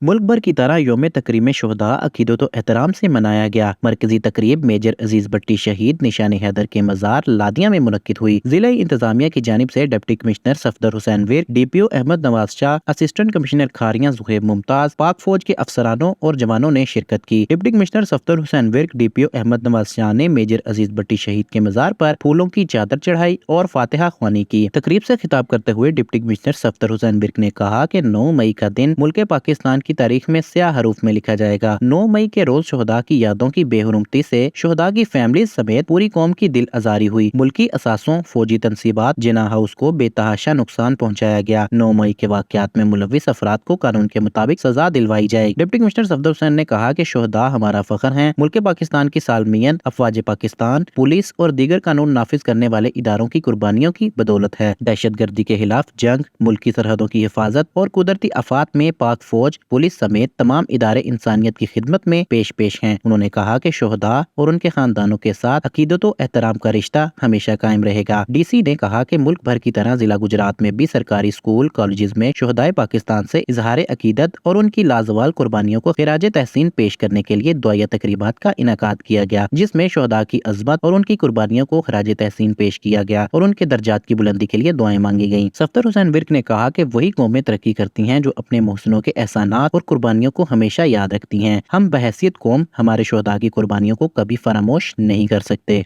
ملک بھر کی طرح یوم تکریم شہداء عقیدت و احترام سے منایا گیا۔ مرکزی تقریب میجر عزیز بٹی شہید نشان حیدر کے مزار لادیاں میں منعقد ہوئی۔ ضلع انتظامیہ کی جانب سے ڈپٹی کمشنر صفدر حسین ورک، ڈی پی او احمد نواز شاہ، اسسٹنٹ کمشنر کھاریاں زہیب ممتاز، پاک فوج کے افسرانوں اور جوانوں نے شرکت کی۔ ڈپٹی کمشنر صفدر حسین ورک، ڈی پی او احمد نواز شاہ نے میجر عزیز بٹی شہید کے مزار پر پھولوں کی چادر چڑھائی اور فاتحہ خوانی کی۔ تقریب سے خطاب کرتے ہوئے ڈپٹی کمشنر صفدر حسین ورک نے کہا کہ 9 مئی کا دن ملک پاکستان کی تاریخ میں سیاہ حروف میں لکھا جائے گا۔ 9 مئی کے روز شہداء کی یادوں کی بے حرمتی سے شہداء کی فیملیز سمیت پوری قوم کی دل آزاری ہوئی۔ ملکی اثاثوں، فوجی تنصیبات، جناح ہاؤس کو بے تحاشا نقصان پہنچایا گیا۔ 9 مئی کے واقعات میں ملوث افراد کو قانون کے مطابق سزا دلوائی جائے۔ ڈپٹی کمشنر صفدر حسین نے کہا کہ شہداء ہمارا فخر ہیں۔ ملک پاکستان کی سالمیت افواج پاکستان، پولیس اور دیگر قانون نافذ کرنے والے اداروں کی قربانیوں کی بدولت ہے۔ دہشت گردی کے خلاف جنگ، ملکی سرحدوں کی حفاظت اور قدرتی آفات میں پاک فوج، پولیس سمیت تمام ادارے انسانیت کی خدمت میں پیش ہیں۔ انہوں نے کہا کہ شہداء اور ان کے خاندانوں کے ساتھ عقیدت و احترام کا رشتہ ہمیشہ قائم رہے گا۔ ڈی سی نے کہا کہ ملک بھر کی طرح ضلع گجرات میں بھی سرکاری اسکول، کالجز میں شہدائے پاکستان سے اظہار عقیدت اور ان کی لازوال قربانیوں کو خراج تحسین پیش کرنے کے لیے دعائیہ تقریبات کا انعقاد کیا گیا، جس میں شہداء کی عظمت اور ان کی قربانیوں کو خراج تحسین پیش کیا گیا اور ان کے درجات کی بلندی کے لیے دعائیں مانگی گئیں۔ صفدر حسین ورک نے کہا کہ وہی قومیں ترقی کرتی ہیں جو اپنے محسنوں کے احسانات اور قربانیوں کو ہمیشہ یاد رکھتی ہیں۔ ہم بحیثیت قوم ہمارے شہداء کی قربانیوں کو کبھی فراموش نہیں کر سکتے۔